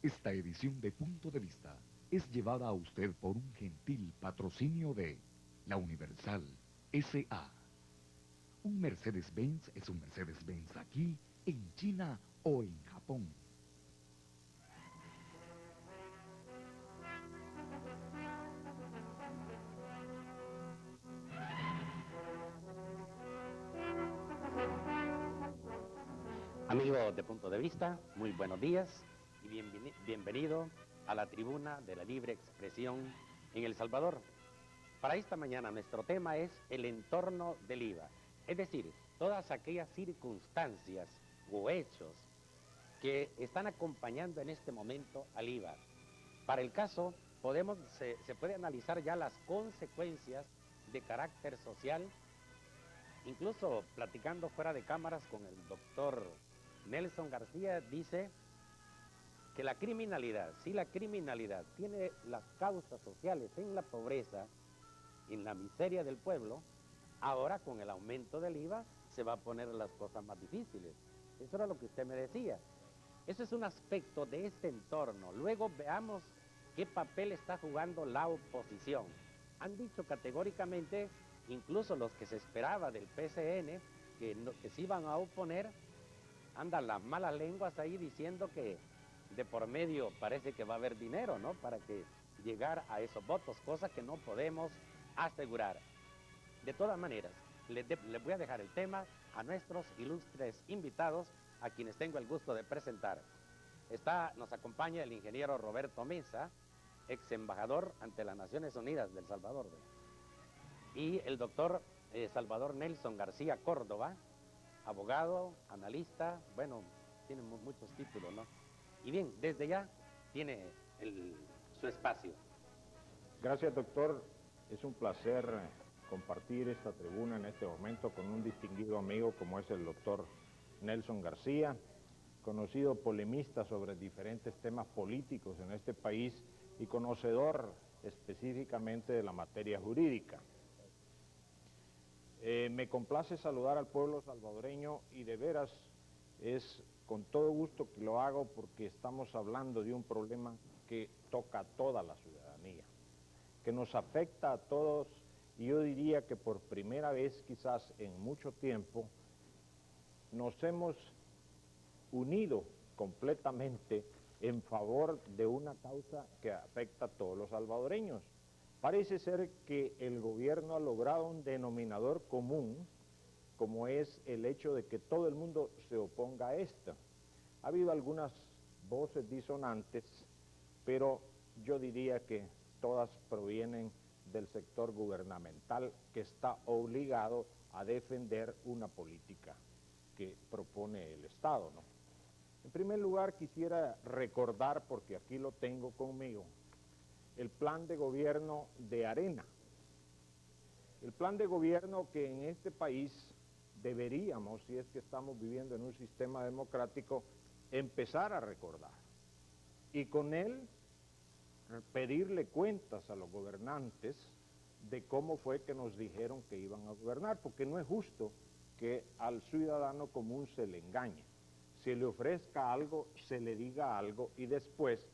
Esta edición de Punto de Vista es llevada a usted por un gentil patrocinio de La Universal S.A. Un Mercedes-Benz es un Mercedes-Benz aquí, en China o en Japón. Amigos de Punto de Vista, muy buenos días y bienvenido a la tribuna de la libre expresión en El Salvador. Para esta mañana nuestro tema es el entorno del IVA, es decir, todas aquellas circunstancias o hechos que están acompañando en este momento al IVA. Para el caso, se puede analizar ya las consecuencias de carácter social, incluso platicando fuera de cámaras con el doctor Nelson García, dice que la criminalidad, si la criminalidad tiene las causas sociales en la pobreza, en la miseria del pueblo, ahora con el aumento del IVA se va a poner las cosas más difíciles. Eso era lo que usted me decía. Eso es un aspecto de este entorno. Luego veamos qué papel está jugando la oposición. Han dicho categóricamente, incluso los que se esperaba del PCN, que se iban a oponer, andan las malas lenguas ahí diciendo que de por medio parece que va a haber dinero, ¿no? Para que llegar a esos votos, cosa que no podemos asegurar. De todas maneras, les voy a dejar el tema a nuestros ilustres invitados, a quienes tengo el gusto de presentar. Nos acompaña el ingeniero Roberto Mesa, ex embajador ante las Naciones Unidas del Salvador, y el doctor Salvador Nelson García Córdoba, abogado, analista, bueno, tiene muchos títulos, ¿no? Y bien, desde ya tiene su espacio. Gracias, doctor. Es un placer compartir esta tribuna en este momento con un distinguido amigo como es el doctor Nelson García, conocido polemista sobre diferentes temas políticos en este país y conocedor específicamente de la materia jurídica. Me complace saludar al pueblo salvadoreño y de veras es con todo gusto que lo hago porque estamos hablando de un problema que toca a toda la ciudadanía, que nos afecta a todos y yo diría que por primera vez quizás en mucho tiempo nos hemos unido completamente en favor de una causa que afecta a todos los salvadoreños. Parece ser que el gobierno ha logrado un denominador común, como es el hecho de que todo el mundo se oponga a esto. Ha habido algunas voces disonantes, pero yo diría que todas provienen del sector gubernamental que está obligado a defender una política que propone el Estado, ¿no? En primer lugar, quisiera recordar, porque aquí lo tengo conmigo, el plan de gobierno de Arena. El plan de gobierno que en este país deberíamos, si es que estamos viviendo en un sistema democrático, empezar a recordar. Y con él pedirle cuentas a los gobernantes de cómo fue que nos dijeron que iban a gobernar, porque no es justo que al ciudadano común se le engañe. Se le ofrezca algo, se le diga algo y después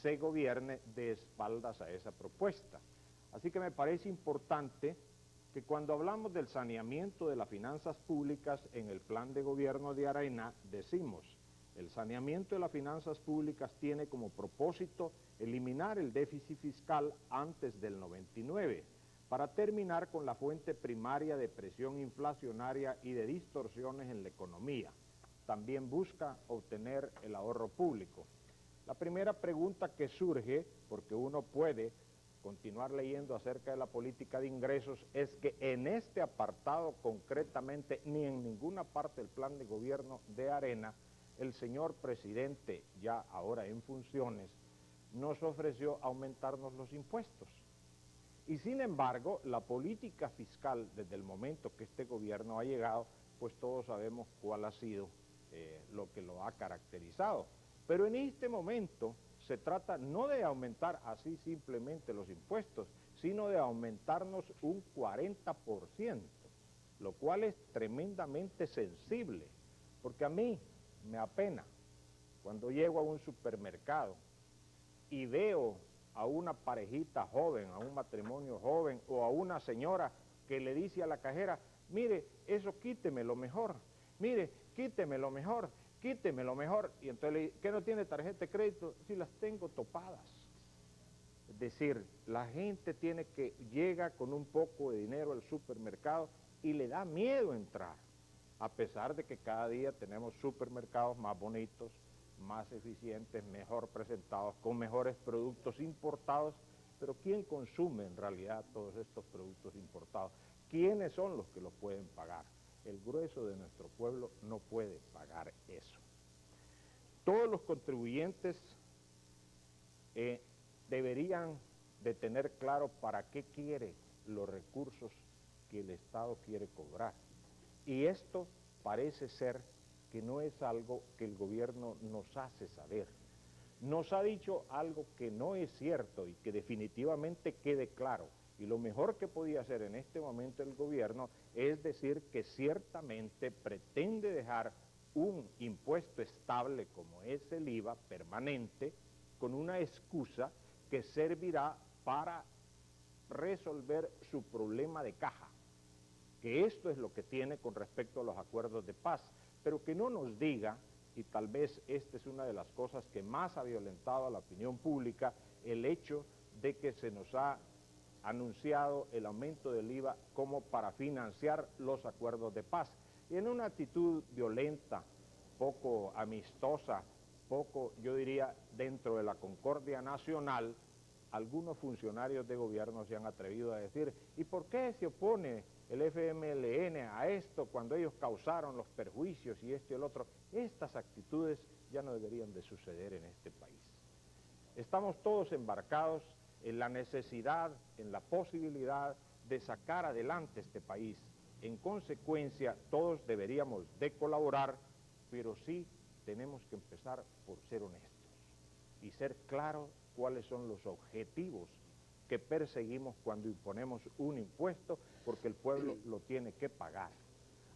se gobierne de espaldas a esa propuesta. Así que me parece importante que cuando hablamos del saneamiento de las finanzas públicas en el plan de gobierno de Arena, decimos, el saneamiento de las finanzas públicas tiene como propósito eliminar el déficit fiscal antes del 99, para terminar con la fuente primaria de presión inflacionaria y de distorsiones en la economía. También busca obtener el ahorro público. La primera pregunta que surge, porque uno puede continuar leyendo acerca de la política de ingresos, es que en este apartado concretamente, ni en ninguna parte del plan de gobierno de Arena, el señor presidente, ya ahora en funciones, nos ofreció aumentarnos los impuestos. Y sin embargo, la política fiscal, desde el momento que este gobierno ha llegado, pues todos sabemos cuál ha sido lo que lo ha caracterizado. Pero en este momento se trata no de aumentar así simplemente los impuestos, sino de aumentarnos un 40%, lo cual es tremendamente sensible, porque a mí me apena cuando llego a un supermercado y veo a una parejita joven, a un matrimonio joven o a una señora que le dice a la cajera, mire, eso quítemelo mejor, mire, quítemelo mejor, quítemelo mejor. Y entonces le dice, ¿qué no tiene tarjeta de crédito? Si las tengo topadas. Es decir, la gente llega con un poco de dinero al supermercado y le da miedo entrar, a pesar de que cada día tenemos supermercados más bonitos, más eficientes, mejor presentados, con mejores productos importados. Pero ¿quién consume en realidad todos estos productos importados? ¿Quiénes son los que los pueden pagar? El grueso de nuestro pueblo no puede pagar eso. Todos los contribuyentes deberían de tener claro para qué quiere los recursos que el Estado quiere cobrar. Y esto parece ser que no es algo que el gobierno nos hace saber. Nos ha dicho algo que no es cierto y que definitivamente quede claro. Y lo mejor que podía hacer en este momento el gobierno es decir que ciertamente pretende dejar un impuesto estable como es el IVA permanente, con una excusa que servirá para resolver su problema de caja, que esto es lo que tiene con respecto a los acuerdos de paz, pero que no nos diga, y tal vez esta es una de las cosas que más ha violentado a la opinión pública, el hecho de que se nos ha anunciado el aumento del IVA como para financiar los acuerdos de paz. Y en una actitud violenta, poco amistosa, poco, yo diría, dentro de la concordia nacional, algunos funcionarios de gobierno se han atrevido a decir, ¿y por qué se opone el FMLN a esto cuando ellos causaron los perjuicios y esto y el otro? Estas actitudes ya no deberían de suceder en este país. Estamos todos embarcados en la necesidad, en la posibilidad de sacar adelante este país. En consecuencia, todos deberíamos de colaborar, pero sí tenemos que empezar por ser honestos y ser claros cuáles son los objetivos que perseguimos cuando imponemos un impuesto, porque el pueblo lo tiene que pagar.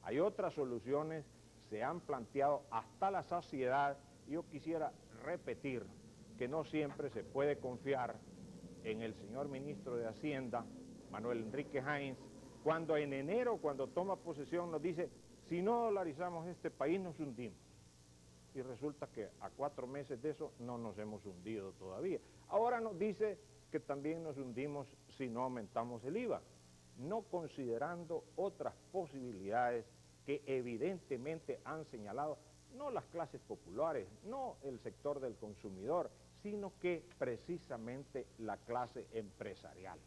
Hay otras soluciones, se han planteado hasta la saciedad. Yo quisiera repetir que no siempre se puede confiar en el señor ministro de Hacienda, Manuel Enrique Heinz, cuando en enero, cuando toma posesión, nos dice, si no dolarizamos este país nos hundimos. Y resulta que a 4 meses de eso no nos hemos hundido todavía. Ahora nos dice que también nos hundimos si no aumentamos el IVA, no considerando otras posibilidades que evidentemente han señalado no las clases populares, no el sector del consumidor, sino que precisamente la clase empresarial.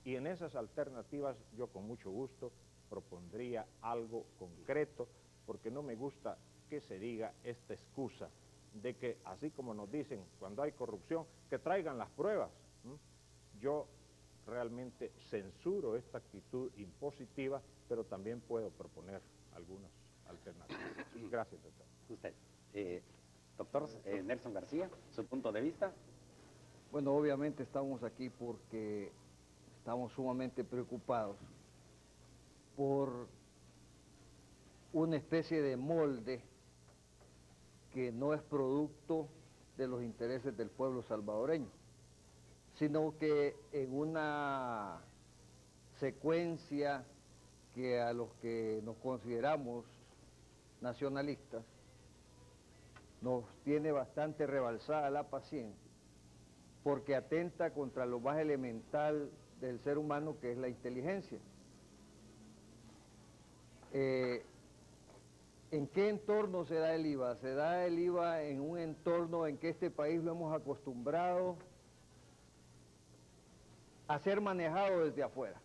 Y en esas alternativas yo con mucho gusto propondría algo concreto, porque no me gusta que se diga esta excusa de que así como nos dicen cuando hay corrupción, que traigan las pruebas. Yo realmente censuro esta actitud impositiva, pero también puedo proponer algunas alternativas. Gracias, doctor. Usted. Doctor Nelson García, su punto de vista. Bueno, obviamente estamos aquí porque estamos sumamente preocupados por una especie de molde que no es producto de los intereses del pueblo salvadoreño, sino que en una secuencia que a los que nos consideramos nacionalistas nos tiene bastante rebalsada la paciencia, porque atenta contra lo más elemental del ser humano, que es la inteligencia. ¿En qué entorno se da el IVA? Se da el IVA en un entorno en que este país lo hemos acostumbrado a ser manejado desde afuera.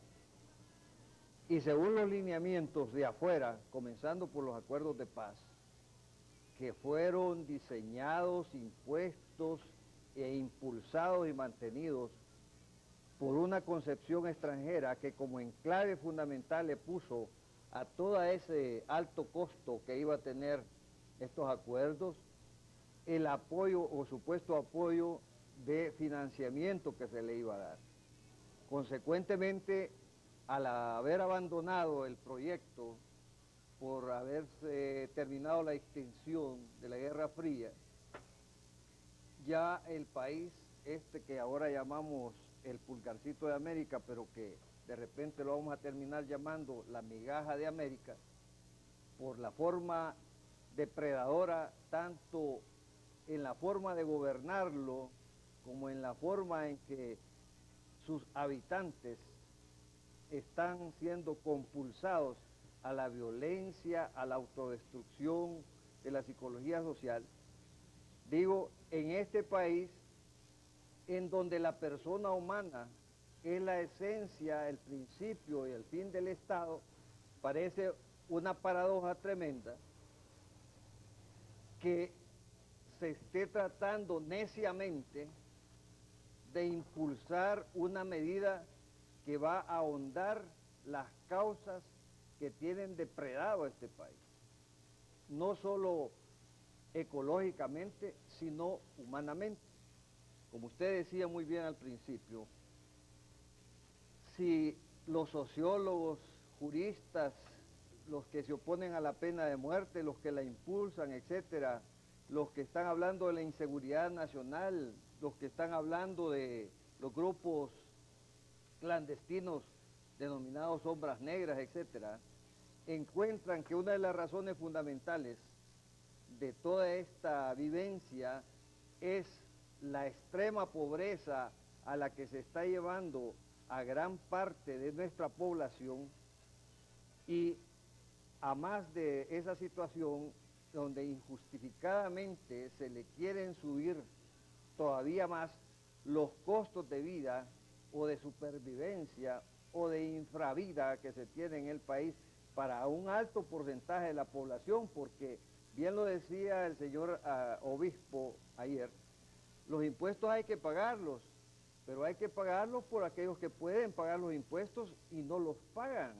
Y según los lineamientos de afuera, comenzando por los acuerdos de paz, que fueron diseñados, impuestos e impulsados y mantenidos por una concepción extranjera que como enclave fundamental le puso a todo ese alto costo que iba a tener estos acuerdos, el apoyo o supuesto apoyo de financiamiento que se le iba a dar. Consecuentemente, al haber abandonado el proyecto por haberse terminado la extensión de la Guerra Fría, ya el país este que ahora llamamos el pulgarcito de América, pero que de repente lo vamos a terminar llamando la migaja de América, por la forma depredadora, tanto en la forma de gobernarlo, como en la forma en que sus habitantes están siendo compulsados a la violencia, a la autodestrucción de la psicología social. Digo, en este país, en donde la persona humana es la esencia, el principio y el fin del Estado, parece una paradoja tremenda que se esté tratando neciamente de impulsar una medida que va a ahondar las causas que tienen depredado a este país, no solo ecológicamente, sino humanamente. Como usted decía muy bien al principio, si los sociólogos, juristas, los que se oponen a la pena de muerte, los que la impulsan, etcétera, los que están hablando de la inseguridad nacional, los que están hablando de los grupos clandestinos denominados sombras negras, etcétera, encuentran que una de las razones fundamentales de toda esta vivencia es la extrema pobreza a la que se está llevando a gran parte de nuestra población, y a más de esa situación donde injustificadamente se le quieren subir todavía más los costos de vida o de supervivencia o de infravida que se tiene en el país para un alto porcentaje de la población, porque bien lo decía el señor obispo ayer, los impuestos hay que pagarlos, pero hay que pagarlos por aquellos que pueden pagar los impuestos y no los pagan.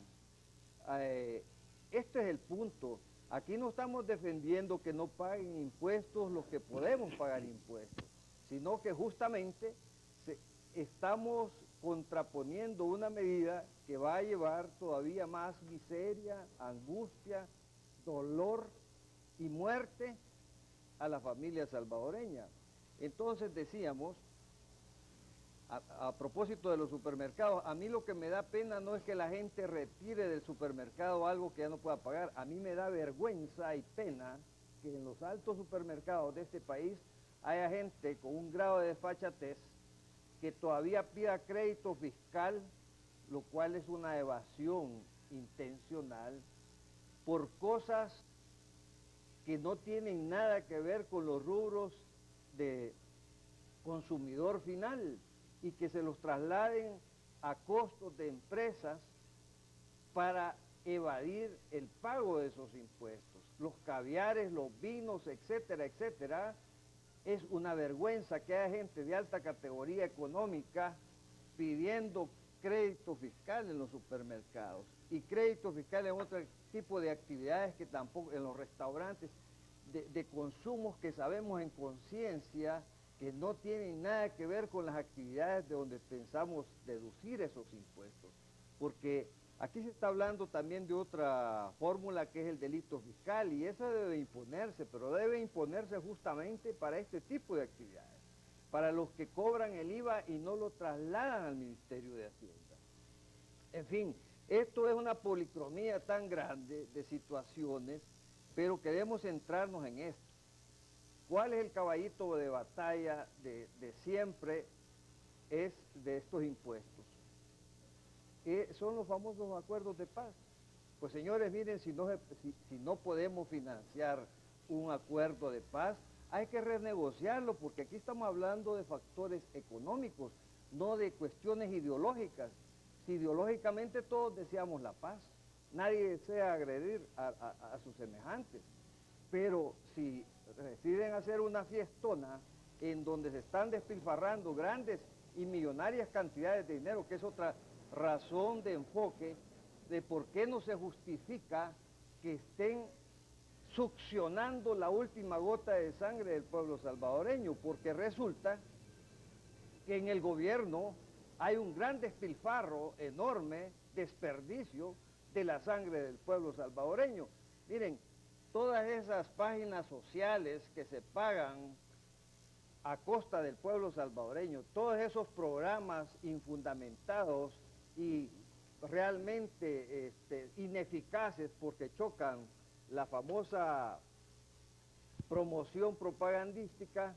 Este es el punto. Aquí no estamos defendiendo que no paguen impuestos los que podemos pagar impuestos, sino que justamente estamos contraponiendo una medida que va a llevar todavía más miseria, angustia, dolor y muerte a la familia salvadoreña. Entonces decíamos, a propósito de los supermercados, a mí lo que me da pena no es que la gente retire del supermercado algo que ya no pueda pagar. A mí me da vergüenza y pena que en los altos supermercados de este país haya gente con un grado de desfachatez que todavía pida crédito fiscal, lo cual es una evasión intencional, por cosas que no tienen nada que ver con los rubros de consumidor final, y que se los trasladen a costos de empresas para evadir el pago de esos impuestos. Los caviares, los vinos, etcétera, etcétera. Es una vergüenza que haya gente de alta categoría económica pidiendo crédito fiscal en los supermercados y crédito fiscal en otro tipo de actividades que tampoco, en los restaurantes, de consumos que sabemos en conciencia que no tienen nada que ver con las actividades de donde pensamos deducir esos impuestos. Porque aquí se está hablando también de otra fórmula que es el delito fiscal, y eso debe imponerse, pero debe imponerse justamente para este tipo de actividades, para los que cobran el IVA y no lo trasladan al Ministerio de Hacienda. En fin, esto es una policromía tan grande de situaciones, pero queremos centrarnos en esto. ¿Cuál es el caballito de batalla de siempre? Es de estos impuestos. Son los famosos acuerdos de paz. Pues señores, miren, si no podemos financiar un acuerdo de paz, hay que renegociarlo, porque aquí estamos hablando de factores económicos, no de cuestiones ideológicas. Si ideológicamente todos deseamos la paz, nadie desea agredir a sus semejantes, pero si deciden hacer una fiestona en donde se están despilfarrando grandes y millonarias cantidades de dinero, que es otra razón de enfoque de por qué no se justifica que estén succionando la última gota de sangre del pueblo salvadoreño, porque resulta que en el gobierno hay un gran despilfarro enorme, desperdicio de la sangre del pueblo salvadoreño. Miren, todas esas páginas sociales que se pagan a costa del pueblo salvadoreño. Todos esos programas infundamentados y realmente ineficaces porque chocan la famosa promoción propagandística,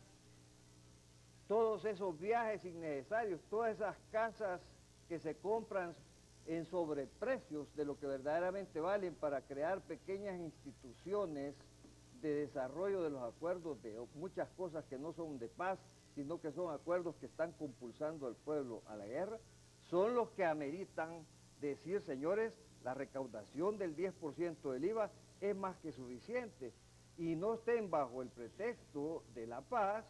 todos esos viajes innecesarios, todas esas casas que se compran en sobreprecios de lo que verdaderamente valen para crear pequeñas instituciones de desarrollo de los acuerdos de muchas cosas que no son de paz, sino que son acuerdos que están compulsando al pueblo a la guerra, son los que ameritan decir, señores, la recaudación del 10% del IVA es más que suficiente, y no estén bajo el pretexto de la paz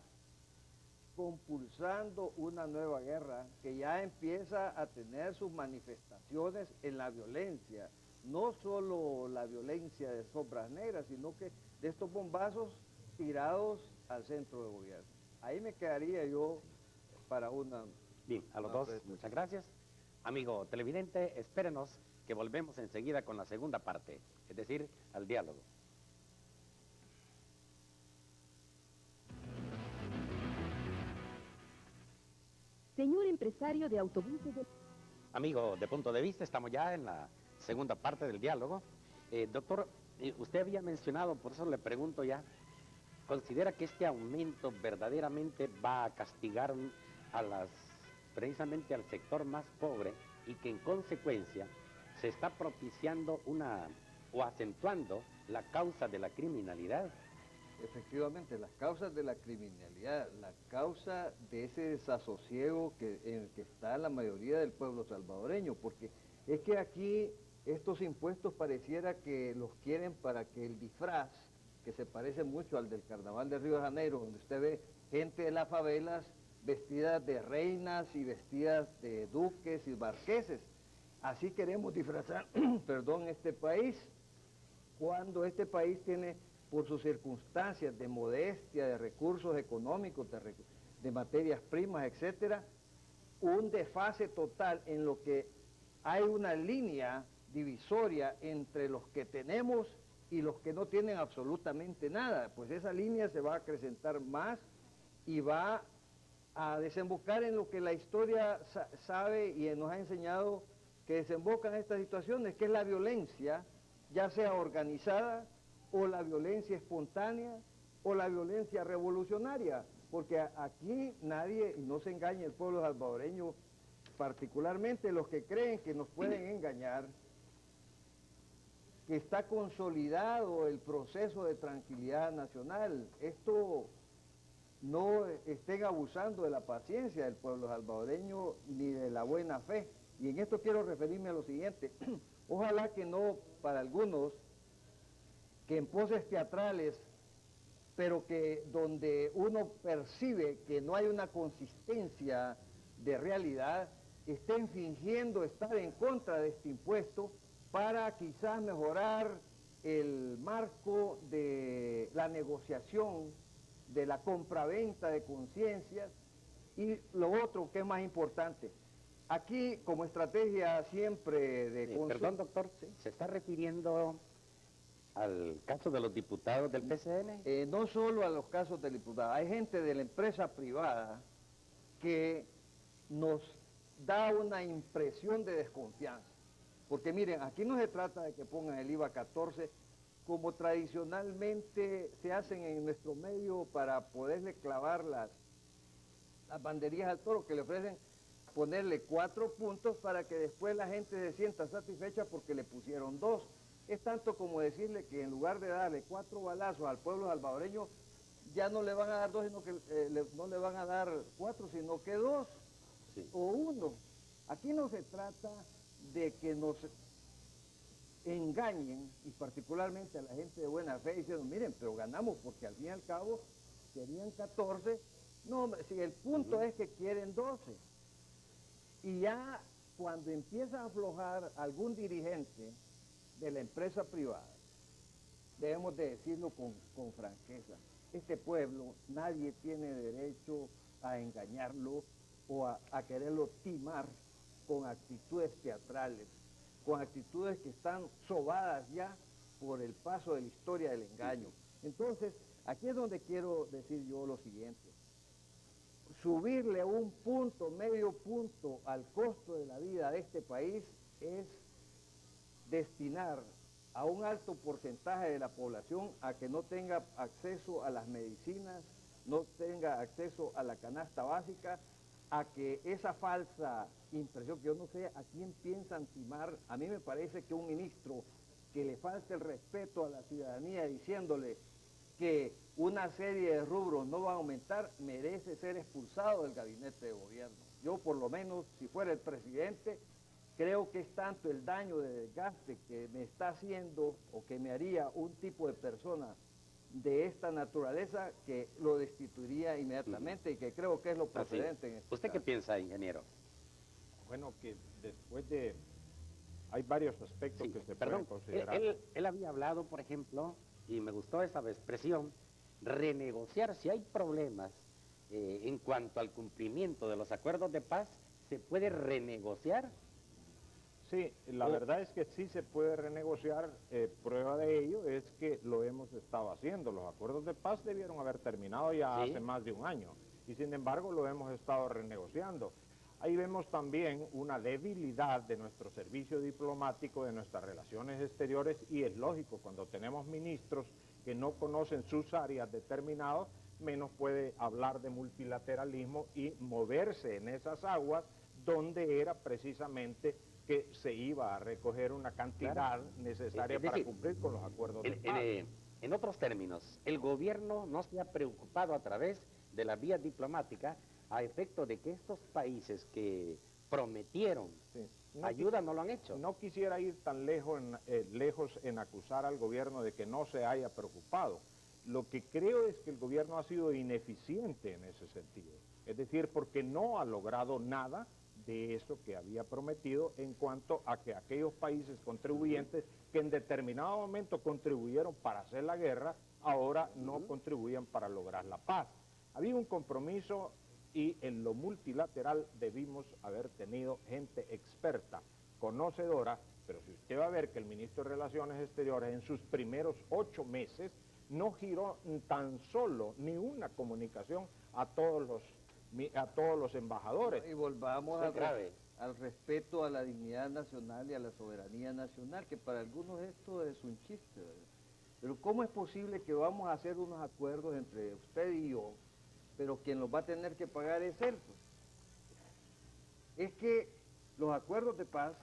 compulsando una nueva guerra que ya empieza a tener sus manifestaciones en la violencia, no solo la violencia de sombras negras, sino que de estos bombazos tirados al centro de gobierno. Ahí me quedaría yo para una... Bien, a los dos, muchas gracias. Amigo televidente, espérenos que volvemos enseguida con la segunda parte, es decir, al diálogo. Señor empresario de autobuses de... Amigo de Punto de Vista, estamos ya en la segunda parte del diálogo. Doctor, usted había mencionado, por eso le pregunto ya, ¿considera que este aumento verdaderamente va a castigar precisamente al sector más pobre y que en consecuencia se está propiciando o acentuando la causa de la criminalidad? Efectivamente, las causas de la criminalidad, la causa de ese desasosiego en el que está la mayoría del pueblo salvadoreño, porque es que aquí estos impuestos pareciera que los quieren para que el disfraz, que se parece mucho al del Carnaval de Río de Janeiro, donde usted ve gente de las favelas vestidas de reinas y vestidas de duques y marqueses. Así queremos disfrazar, perdón, este país, cuando este país tiene, por sus circunstancias de modestia, de recursos económicos, de materias primas, etcétera, un desfase total en lo que hay una línea divisoria entre los que tenemos y los que no tienen absolutamente nada. Pues esa línea se va a acrecentar más y va a desembocar en lo que la historia sabe y nos ha enseñado que desembocan estas situaciones, que es la violencia, ya sea organizada, o la violencia espontánea, o la violencia revolucionaria, porque aquí nadie, y no se engañe el pueblo salvadoreño, particularmente los que creen que nos pueden engañar, que está consolidado el proceso de tranquilidad nacional. Esto no estén abusando de la paciencia del pueblo salvadoreño ni de la buena fe. Y en esto quiero referirme a lo siguiente. Ojalá que no para algunos que en poses teatrales, pero que donde uno percibe que no hay una consistencia de realidad, estén fingiendo estar en contra de este impuesto para quizás mejorar el marco de la negociación, de la compraventa de conciencias, y lo otro que es más importante. Aquí, como estrategia siempre de... Perdón, doctor, ¿se está refiriendo al caso de los diputados del PCN? No solo a los casos de diputados, hay gente de la empresa privada que nos da una impresión de desconfianza. Porque miren, aquí no se trata de que pongan el IVA 14, como tradicionalmente se hacen en nuestro medio para poderle clavar las banderías al toro, que le ofrecen ponerle 4 puntos para que después la gente se sienta satisfecha porque le pusieron 2. Es tanto como decirle que en lugar de darle 4 balazos al pueblo salvadoreño, ya no le van a dar 2, sino que no le van a dar 4, sino que 2 o 1. Aquí no se trata de que nos engañen, y particularmente a la gente de buena fe, diciendo, miren, pero ganamos porque al fin y al cabo querían 14. No, si el punto es que quieren 12. Y ya cuando empieza a aflojar algún dirigente de la empresa privada, debemos de decirlo con franqueza, este pueblo nadie tiene derecho a engañarlo o a quererlo timar con actitudes teatrales, con actitudes que están sobadas ya por el paso de la historia del engaño. Entonces, aquí es donde quiero decir yo lo siguiente. subirle un punto, medio punto al costo de la vida de este país es destinar a un alto porcentaje de la población a que no tenga acceso a las medicinas, no tenga acceso a la canasta básica, a que esa falsa impresión, que yo no sé a quién piensan timar, a mí me parece que un ministro que le falte el respeto a la ciudadanía diciéndole que una serie de rubros no van a aumentar, merece ser expulsado del gabinete de gobierno. Yo por lo menos, si fuera el presidente, creo que es tanto el daño de desgaste que me está haciendo o que me haría un tipo de persona de esta naturaleza que lo destituiría inmediatamente y que creo que es lo procedente en este ¿Usted qué caso. piensa, ingeniero? Bueno, que después de... Hay varios aspectos Sí, que se perdón, pueden considerar. él había hablado, por ejemplo, y me gustó esa expresión, renegociar. Si hay problemas en cuanto al cumplimiento de los acuerdos de paz, ¿se puede renegociar? Sí, la verdad es que sí se puede renegociar. Prueba de ello es que lo hemos estado haciendo. Los acuerdos de paz debieron haber terminado ya Sí. hace más de un año y sin embargo lo hemos estado renegociando. Ahí vemos también una debilidad de nuestro servicio diplomático, de nuestras relaciones exteriores, y es lógico, cuando tenemos ministros que no conocen sus áreas determinadas, menos puede hablar de multilateralismo y moverse en esas aguas donde era precisamente que se iba a recoger una cantidad Claro. necesaria Es decir, para cumplir con los acuerdos de paz. En otros términos, el gobierno no se ha preocupado a través de la vía diplomática a efecto de que estos países que prometieron Sí. ayuda no lo han hecho. No quisiera ir tan lejos en acusar al gobierno de que no se haya preocupado. Lo que creo es que el gobierno ha sido ineficiente en ese sentido. Es decir, porque no ha logrado nada de eso que había prometido en cuanto a que aquellos países contribuyentes que en determinado momento contribuyeron para hacer la guerra, ahora no contribuyen para lograr la paz. Había un compromiso y en lo multilateral debimos haber tenido gente experta, conocedora, pero si usted va a ver que el ministro de Relaciones Exteriores en sus primeros 8 meses no giró tan solo ni una comunicación a todos los embajadores. Y volvamos Eso es grave. al respeto a la dignidad nacional y a la soberanía nacional, que para algunos esto es un chiste, ¿verdad? Pero ¿cómo es posible que vamos a hacer unos acuerdos entre usted y yo, pero quien los va a tener que pagar es él? Pues? Es que los acuerdos de paz,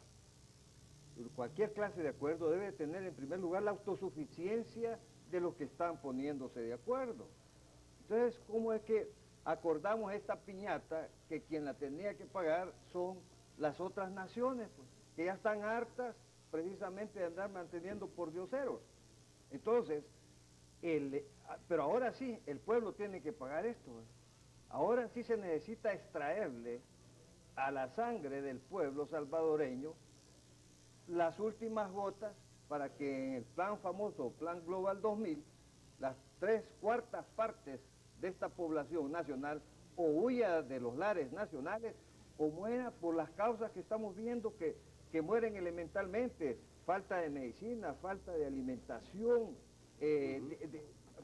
cualquier clase de acuerdo, debe tener en primer lugar la autosuficiencia de los que están poniéndose de acuerdo. Entonces, ¿cómo es que acordamos esta piñata que quien la tenía que pagar son las otras naciones, pues, que ya están hartas precisamente de andar manteniendo por dioseros? Entonces, pero ahora sí, el pueblo tiene que pagar esto, ¿eh? Ahora sí se necesita extraerle a la sangre del pueblo salvadoreño las últimas gotas para que en el plan famoso, Plan Global 2000, las 3/4 partes de esta población nacional o huya de los lares nacionales o muera por las causas que estamos viendo que mueren elementalmente, falta de medicina, falta de alimentación,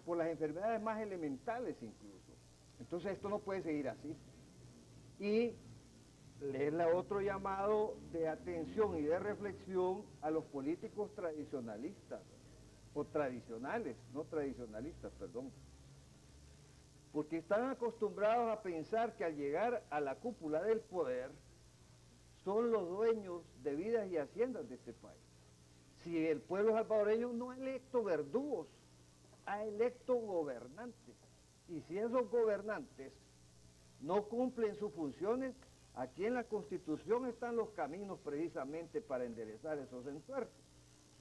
por las enfermedades más elementales incluso. Entonces esto no puede seguir así. Y es otro llamado de atención y de reflexión a los políticos tradicionalistas, o tradicionales, no tradicionalistas, perdón, porque están acostumbrados a pensar que al llegar a la cúpula del poder son los dueños de vidas y haciendas de este país. Si el pueblo salvadoreño no ha electo verdugos, ha electo gobernantes, y si esos gobernantes no cumplen sus funciones, aquí en la Constitución están los caminos precisamente para enderezar esos entuertos.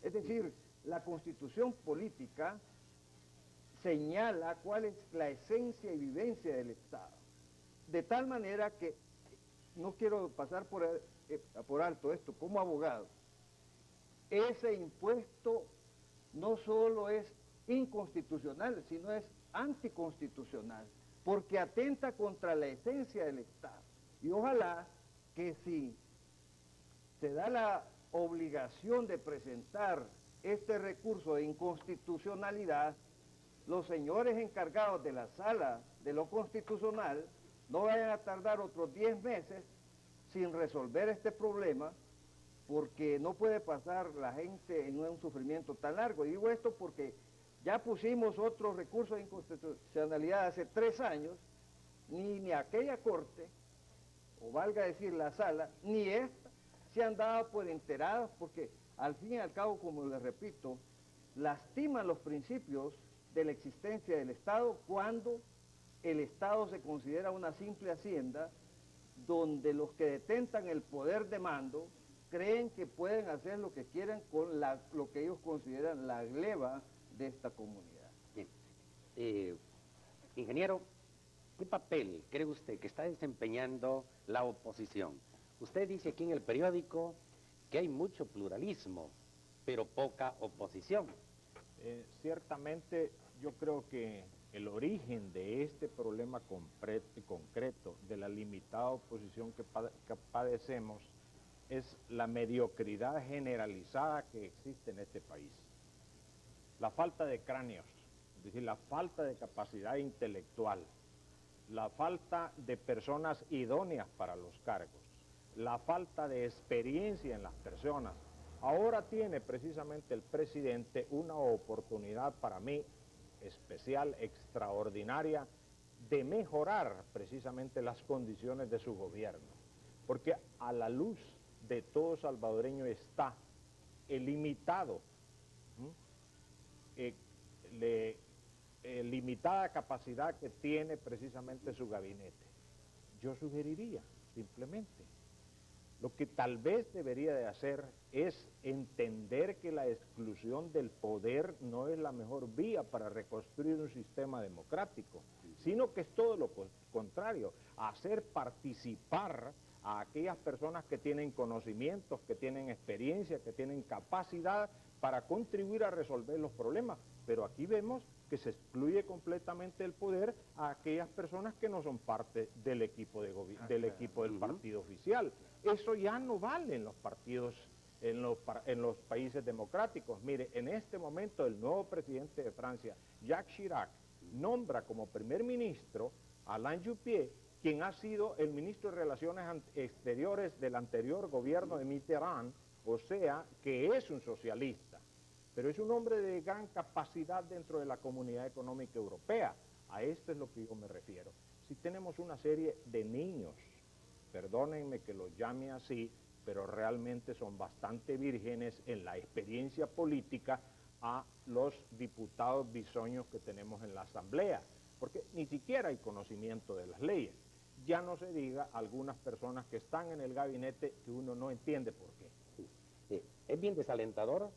Es decir, la Constitución política señala cuál es la esencia y vivencia del Estado. De tal manera que, no quiero pasar por alto esto, como abogado, ese impuesto no solo es inconstitucional, sino es anticonstitucional, porque atenta contra la esencia del Estado. Y ojalá que si se da la obligación de presentar este recurso de inconstitucionalidad, los señores encargados de la sala de lo constitucional no vayan a tardar otros 10 meses sin resolver este problema, porque no puede pasar la gente en un sufrimiento tan largo. Y digo esto porque ya pusimos otros recursos de inconstitucionalidad hace 3 años, ni aquella corte, o valga decir la sala, ni esta, se han dado por enteradas, porque al fin y al cabo, como les repito, lastiman los principios de la existencia del Estado cuando el Estado se considera una simple hacienda donde los que detentan el poder de mando creen que pueden hacer lo que quieran con lo que ellos consideran la gleba de esta comunidad. Bien. Ingeniero, ¿qué papel cree usted que está desempeñando la oposición? Usted dice aquí en el periódico que hay mucho pluralismo, pero poca oposición. Ciertamente yo creo que el origen de este problema concreto de la limitada oposición que padecemos es la mediocridad generalizada que existe en este país. La falta de cráneos, es decir, la falta de capacidad intelectual, la falta de personas idóneas para los cargos, la falta de experiencia en las personas. Ahora tiene precisamente el presidente una oportunidad para mí especial, extraordinaria, de mejorar precisamente las condiciones de su gobierno. Porque a la luz de todo salvadoreño está el limitado, limitada capacidad que tiene precisamente su gabinete. Yo sugeriría simplemente, lo que tal vez debería de hacer es entender que la exclusión del poder no es la mejor vía para reconstruir un sistema democrático, sino que es todo lo contrario, hacer participar a aquellas personas que tienen conocimientos, que tienen experiencia, que tienen capacidad para contribuir a resolver los problemas. Pero aquí vemos que se excluye completamente el poder a aquellas personas que no son parte del equipo, del partido oficial. Eso ya no vale en los partidos, en los países democráticos. Mire, en este momento el nuevo presidente de Francia, Jacques Chirac, nombra como primer ministro a Alain Juppé, quien ha sido el ministro de Relaciones Exteriores del anterior gobierno de Mitterrand, o sea, que es un socialista, pero es un hombre de gran capacidad dentro de la Comunidad Económica Europea. A esto es lo que yo me refiero. Si tenemos una serie de niños, perdónenme que los llame así, pero realmente son bastante vírgenes en la experiencia política a los diputados bisoños que tenemos en la Asamblea, porque ni siquiera hay conocimiento de las leyes. Ya no se diga algunas personas que están en el gabinete que uno no entiende por qué. Es bien desalentador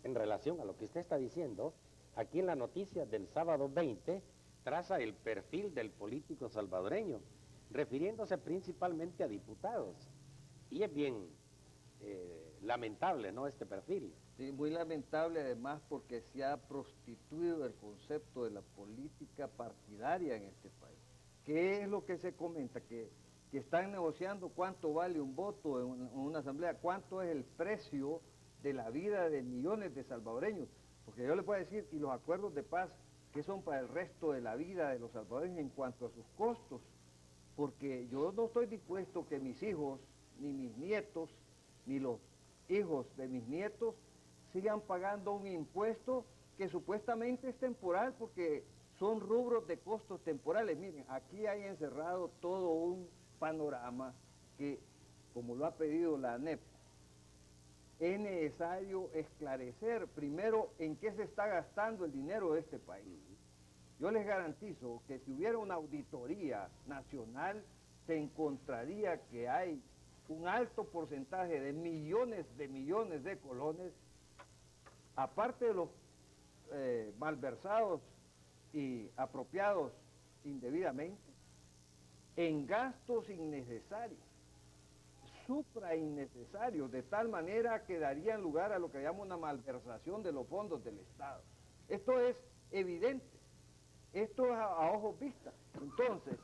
en relación a lo que usted está diciendo. Aquí en la noticia del sábado 20 traza el perfil del político salvadoreño, refiriéndose principalmente a diputados. Y es bien lamentable, ¿no?, este perfil. Sí, muy lamentable además porque se ha prostituido el concepto de la política partidaria en este país. ¿Qué es lo que se comenta? Que están negociando cuánto vale un voto en una asamblea, cuánto es el precio de la vida de millones de salvadoreños. Porque yo les puedo decir, y los acuerdos de paz, ¿qué son para el resto de la vida de los salvadoreños en cuanto a sus costos? Porque yo no estoy dispuesto que mis hijos, ni mis nietos, ni los hijos de mis nietos sigan pagando un impuesto que supuestamente es temporal, porque son rubros de costos temporales. Miren, aquí hay encerrado todo un panorama que, como lo ha pedido la ANEP, es necesario esclarecer primero en qué se está gastando el dinero de este país. Yo les garantizo que si hubiera una auditoría nacional, se encontraría que hay un alto porcentaje de millones de colones, aparte de los malversados y apropiados indebidamente, en gastos innecesarios, supra innecesarios, de tal manera que darían lugar a lo que llamo una malversación de los fondos del Estado. Esto es evidente, esto es a ojos vistas. Entonces,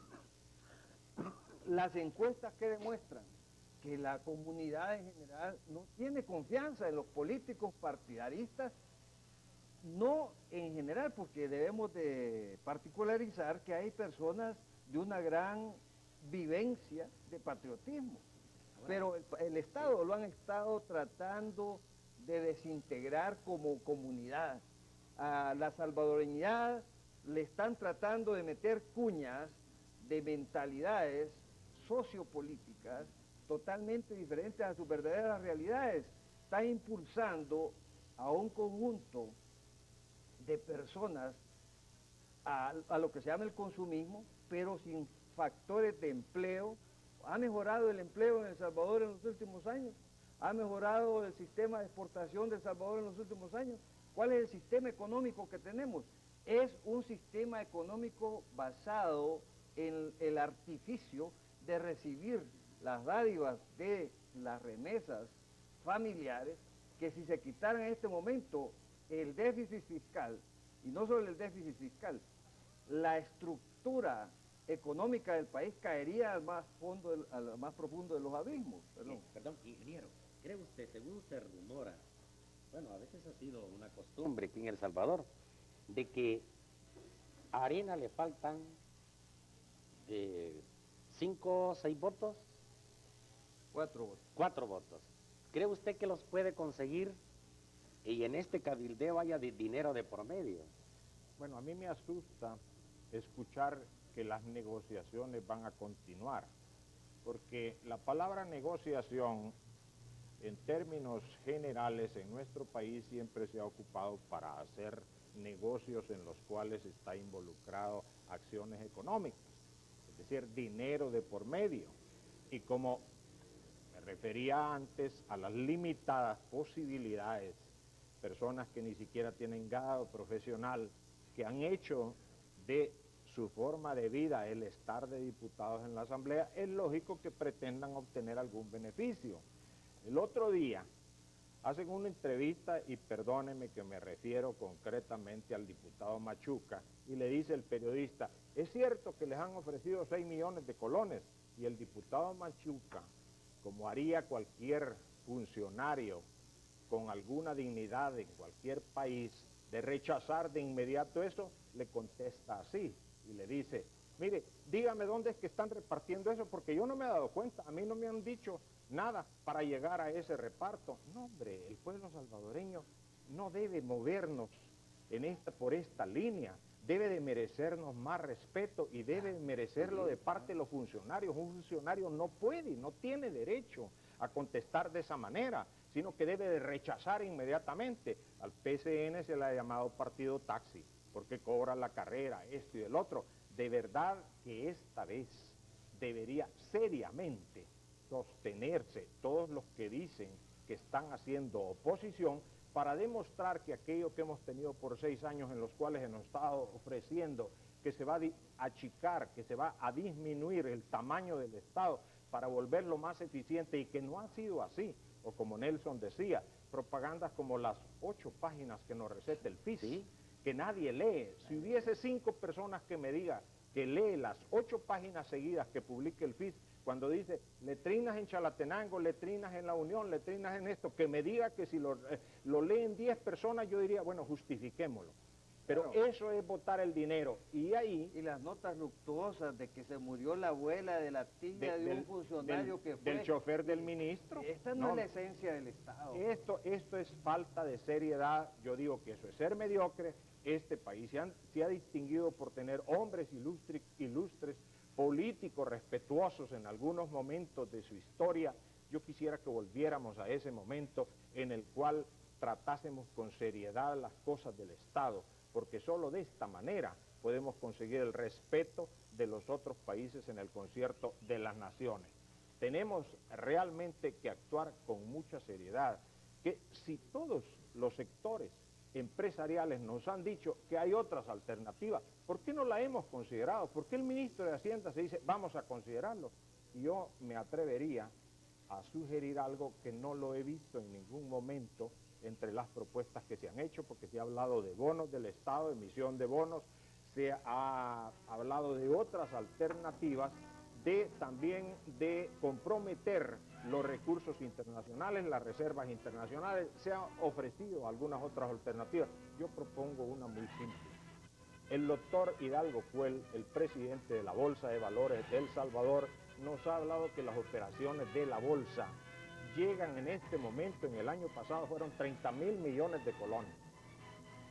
las encuestas que demuestran que la comunidad en general no tiene confianza en los políticos partidaristas, no en general, porque debemos de particularizar que hay personas de una gran vivencia de patriotismo. Pero el Estado lo han estado tratando de desintegrar como comunidad. A la salvadoreñidad le están tratando de meter cuñas de mentalidades sociopolíticas totalmente diferentes a sus verdaderas realidades. Está impulsando a un conjunto de personas a lo que se llama el consumismo, pero sin factores de empleo. Ha mejorado el empleo en El Salvador en los últimos años, ha mejorado el sistema de exportación de El Salvador en los últimos años. ¿Cuál es el sistema económico que tenemos? Es un sistema económico basado en el artificio de recibir las dádivas de las remesas familiares, que si se quitaran en este momento el déficit fiscal, y no solo el déficit fiscal, la estructura económica del país caería al más profundo de los abismos. Perdón, ingeniero, ¿cree usted, según se rumora, bueno, a veces ha sido una costumbre aquí en El Salvador, de que a Arena le faltan 5 o 6 votos? 4 votos. 4 votos. ¿Cree usted que los puede conseguir y en este cabildeo haya dinero de por medio? Bueno, a mí me asusta escuchar que las negociaciones van a continuar, porque la palabra negociación, en términos generales, en nuestro país siempre se ha ocupado para hacer negocios en los cuales está involucrado acciones económicas, es decir, dinero de por medio. Y como me refería antes a las limitadas posibilidades, personas que ni siquiera tienen grado profesional, que han hecho de su forma de vida el estar de diputados en la Asamblea, es lógico que pretendan obtener algún beneficio. El otro día hacen una entrevista, y perdónenme que me refiero concretamente al diputado Machuca, y le dice el periodista, es cierto que les han ofrecido 6 millones de colones, y el diputado Machuca, como haría cualquier funcionario con alguna dignidad en cualquier país, de rechazar de inmediato eso, le contesta así, y le dice, mire, dígame dónde es que están repartiendo eso, porque yo no me he dado cuenta, a mí no me han dicho nada para llegar a ese reparto. No, hombre, el pueblo salvadoreño no debe movernos por esta línea, debe de merecernos más respeto y debe de merecerlo de parte de los funcionarios. Un funcionario no puede, no tiene derecho a contestar de esa manera, sino que debe de rechazar inmediatamente. Al PCN se le ha llamado partido taxi, porque cobra la carrera, esto y el otro. De verdad que esta vez debería seriamente sostenerse todos los que dicen que están haciendo oposición para demostrar que aquello que hemos tenido por 6 años, en los cuales nos estado ofreciendo que se va a achicar, que se va a disminuir el tamaño del Estado para volverlo más eficiente, y que no ha sido así, o como Nelson decía, propagandas como las 8 páginas que nos receta el FIS, ¿sí?, que nadie lee. Si hubiese 5 personas que me digan que lee las 8 páginas seguidas que publica el FIS, cuando dice letrinas en Chalatenango, letrinas en La Unión, letrinas en esto, que me diga que si lo leen 10 personas, yo diría, bueno, justifiquémoslo. Pero claro, eso es botar el dinero. Y ahí... Y las notas luctuosas de que se murió la abuela de la tía de un funcionario que fue... Del chofer del ministro. Esta no es la esencia del Estado. Esto es falta de seriedad. Yo digo que eso es ser mediocre. Este país se ha distinguido por tener hombres ilustres, políticos respetuosos en algunos momentos de su historia. Yo quisiera que volviéramos a ese momento en el cual tratásemos con seriedad las cosas del Estado, porque solo de esta manera podemos conseguir el respeto de los otros países en el concierto de las naciones. Tenemos realmente que actuar con mucha seriedad, que si todos los sectores empresariales nos han dicho que hay otras alternativas, ¿por qué no la hemos considerado? ¿Por qué el ministro de Hacienda se dice, vamos a considerarlo? Y yo me atrevería a sugerir algo que no lo he visto en ningún momento entre las propuestas que se han hecho, porque se ha hablado de bonos del Estado, emisión de bonos, se ha hablado de otras alternativas, también de comprometer los recursos internacionales, las reservas internacionales. Se han ofrecido algunas otras alternativas. Yo propongo una muy simple. El doctor Hidalgo Cuel, el presidente de la Bolsa de Valores de El Salvador, nos ha hablado que las operaciones de la bolsa llegan en este momento, en el año pasado fueron 30.000 millones de colones.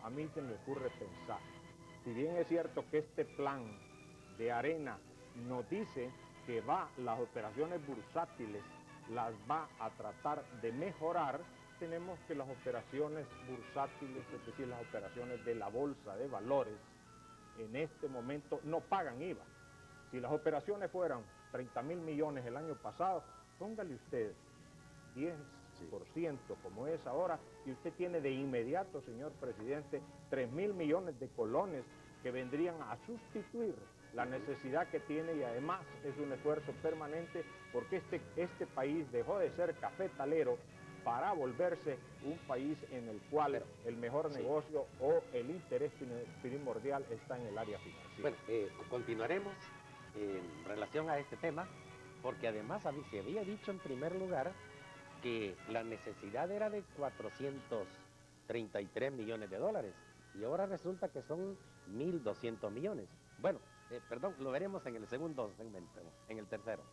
A mí se me ocurre pensar, si bien es cierto que este plan de Arena nos dice que las operaciones bursátiles las va a tratar de mejorar, tenemos que las operaciones bursátiles, es decir, las operaciones de la Bolsa de Valores, en este momento no pagan IVA. Si las operaciones fueran 30.000 millones el año pasado, póngale usted 10% como es ahora, y usted tiene de inmediato, señor presidente, 3.000 millones de colones que vendrían a sustituir la necesidad que tiene, y además es un esfuerzo permanente porque este país dejó de ser cafetalero para volverse un país en el cual el mejor negocio o el interés primordial está en el área financiera. Bueno, continuaremos en relación a este tema, porque además se había dicho en primer lugar que la necesidad era de 433 millones de dólares, y ahora resulta que son 1.200 millones. Bueno, perdón, lo veremos en el segundo segmento, en el tercero.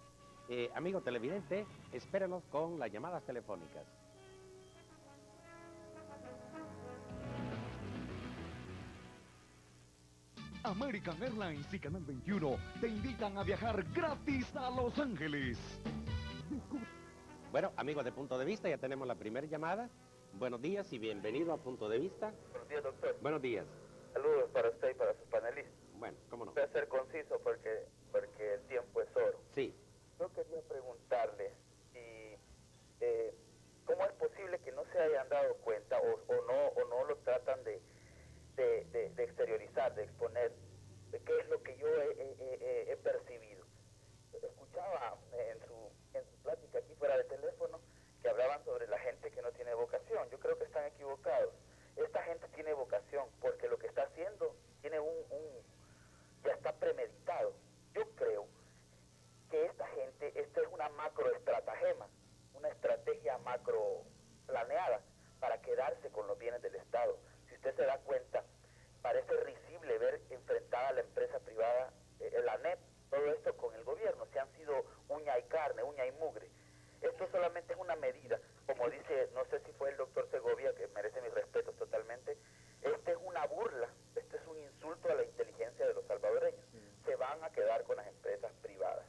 Amigo televidente, espérenos con las llamadas telefónicas. American Airlines y Canal 21 te invitan a viajar gratis a Los Ángeles. Bueno, amigos de Punto de Vista, ya tenemos la primera llamada. Buenos días y bienvenido a Punto de Vista. Buenos días, doctor. Buenos días. Saludos para usted y para sus panelistas. Bueno, cómo no. Voy a ser conciso porque el tiempo es oro. Sí. Yo quería preguntarle si, cómo es posible que no se hayan dado cuenta o no lo tratan de exteriorizar, de exponer, de qué es lo que yo he percibido. Escuchaba en su plática aquí fuera de teléfono que hablaban sobre la gente que no tiene vocación. Yo creo que están equivocados. Esta gente tiene vocación porque lo que está haciendo tiene ya está premeditado. Yo creo que esta gente, esto es una macroestratagema, una estrategia macro planeada para quedarse con los bienes del Estado. Si usted se da cuenta, parece risible ver enfrentada a la empresa privada, la NEP, todo esto con el gobierno. Se han sido uña y carne, uña y mugre. Esto solamente es una medida, como dice, no sé si fue el doctor Segovia, que merece mis respetos totalmente. Esta es una burla, este es un insulto a la inteligencia de los salvadoreños. Se van a quedar con las empresas privadas.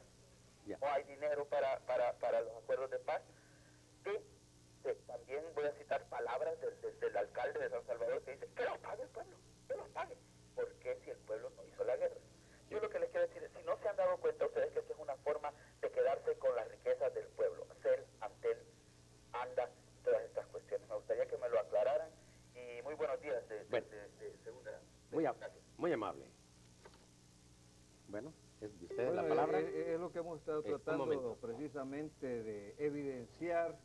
No hay dinero para los acuerdos de paz. También voy a citar palabras del alcalde de San Salvador, que dice que los pague el pueblo, que los pague. ¿Por qué si el pueblo no hizo la guerra? Yo lo que les quiero decir es, si no se han dado cuenta ustedes que esta es una forma de quedarse con las riquezas del pueblo, CEL, Antel, ANDA, todas estas cuestiones. Me gustaría que me lo aclararan, y muy buenos días de segunda. Muy amable. Bueno, es de ustedes Bueno, la palabra. es lo que hemos estado tratando precisamente de evidenciar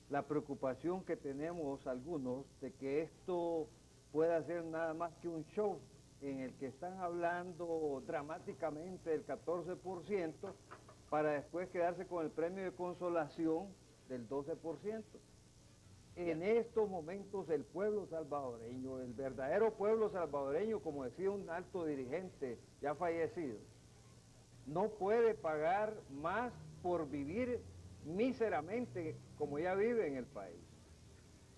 la preocupación que tenemos algunos de que esto pueda ser nada más que un show en el que están hablando dramáticamente del 14% para después quedarse con el premio de consolación del 12%. En estos momentos el pueblo salvadoreño, el verdadero pueblo salvadoreño, como decía un alto dirigente ya fallecido, no puede pagar más por vivir míseramente como ya vive en el país.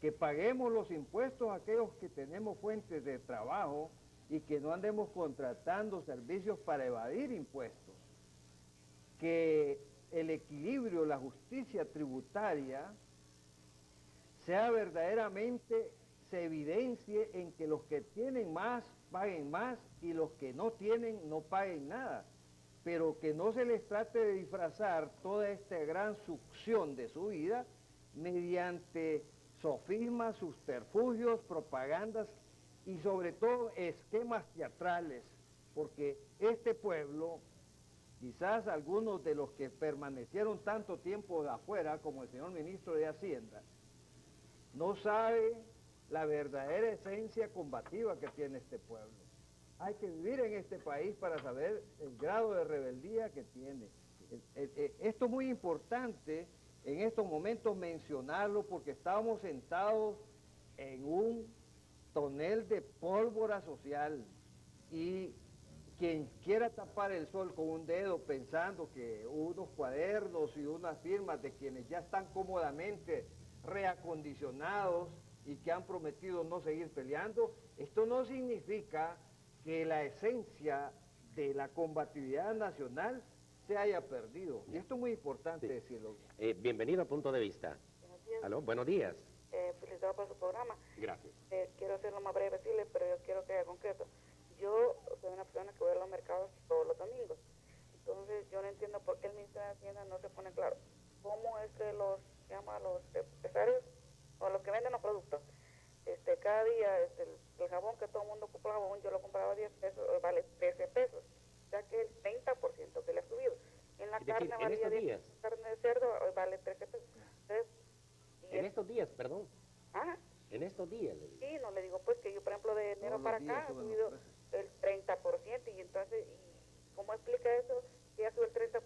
Que paguemos los impuestos a aquellos que tenemos fuentes de trabajo y que no andemos contratando servicios para evadir impuestos. Que el equilibrio, la justicia tributaria sea verdaderamente, se evidencie en que los que tienen más paguen más y los que no tienen no paguen nada, pero que no se les trate de disfrazar toda esta gran succión de su vida mediante sofismas, subterfugios, propagandas y sobre todo esquemas teatrales, porque este pueblo, quizás algunos de los que permanecieron tanto tiempo de afuera, como el señor ministro de Hacienda, no sabe la verdadera esencia combativa que tiene este pueblo. Hay que vivir en este país para saber el grado de rebeldía que tiene. Esto es muy importante en estos momentos mencionarlo porque estamos sentados en un tonel de pólvora social. Y quien quiera tapar el sol con un dedo pensando que unos cuadernos y unas firmas de quienes ya están cómodamente reacondicionados y que han prometido no seguir peleando, esto no significa que la esencia de la combatividad nacional se haya perdido. Y esto es muy importante decirlo. Bienvenido a Punto de Vista. Buenos días. Aló, buenos días. Felicitado por su programa. Gracias. Quiero hacerlo lo más breve posible, pero yo quiero que sea concreto. Yo soy una persona que voy a los mercados todos los domingos. Entonces, yo no entiendo por qué el ministro de Hacienda no se pone claro. ¿Cómo es que los empresarios o los que venden los productos, cada día el jabón, que todo el mundo ocupa el jabón, yo lo compraba a 10 pesos, vale 13 pesos? O sea que el 30% que le ha subido. En la Es decir, carne en valía estos 10 días. carne de cerdo, hoy vale 13 pesos. Entonces, En estos días, perdón. ajá. En estos días, le digo. Sí, no le digo pues que yo, por ejemplo, de enero Todos los para días acá ha suben los subido precios. el 30%, y entonces, ¿cómo explica eso? Que ya sube el 30%.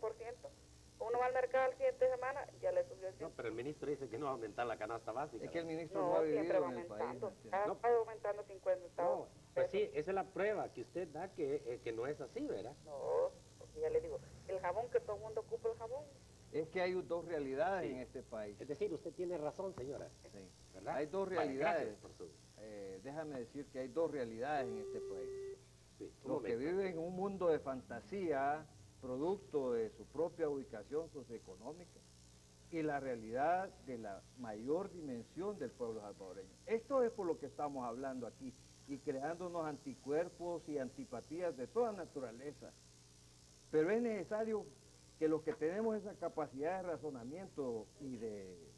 Uno va al mercado la siguiente semana, ya le subió el No, 100%. pero el ministro dice que no va a aumentar la canasta básica. Es que el ministro no, No, ha siempre vivido va en el país. aumentando. ¿me entiendes? Ha No. estado aumentando 50 centavos. No, pues sí, esa es la prueba que usted da que no es así, ¿verdad? No, porque ya le digo, el jabón, que todo el mundo ocupa el jabón. Es que hay dos realidades Sí. en este país. Es decir, usted tiene razón, señora. Sí. ¿Verdad? Hay dos Vale, realidades. gracias por su... Déjame decir que hay dos realidades en este país. Sí, un Los que momento. viven en un mundo de fantasía, producto de su propia ubicación socioeconómica, y la realidad de la mayor dimensión del pueblo salvadoreño. Esto es por lo que estamos hablando aquí, y creándonos anticuerpos y antipatías de toda naturaleza. Pero es necesario que los que tenemos esa capacidad de razonamiento y de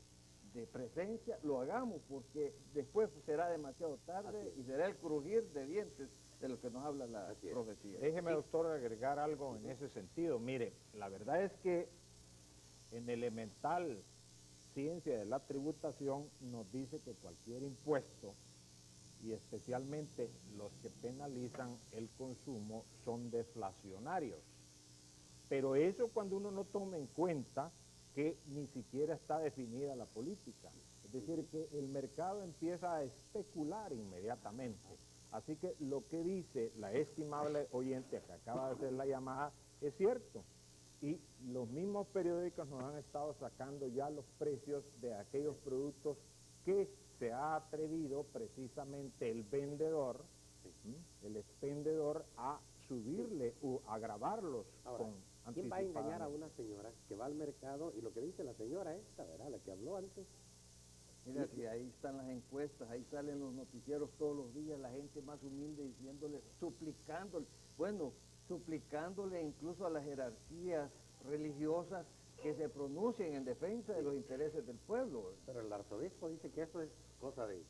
presencia, lo hagamos, porque después será demasiado tarde Así es. y será el crujir de dientes de lo que nos habla la Así es. profecía. Déjeme, doctor, agregar algo en ese sentido. Mire, la verdad es que en elemental ciencia de la tributación nos dice que cualquier impuesto, y especialmente los que penalizan el consumo, son deflacionarios. Pero eso cuando uno no toma en cuenta que ni siquiera está definida la política. Es decir, que el mercado empieza a especular inmediatamente. Así que lo que dice la estimable oyente que acaba de hacer la llamada es cierto. Y los mismos periódicos nos han estado sacando ya los precios de aquellos productos que se ha atrevido precisamente el vendedor, el expendedor, a subirle o a grabarlos Ahora, con ¿quién va a engañar a anticipadamente. una señora que va al mercado y lo que dice la señora esta, ¿verdad? La que habló antes. Mira, si ahí están las encuestas, ahí salen los noticieros todos los días, la gente más humilde diciéndole, suplicándole, bueno, suplicándole incluso a las jerarquías religiosas que se pronuncien en defensa de los intereses del pueblo. Pero el arzobispo dice que eso es cosa de...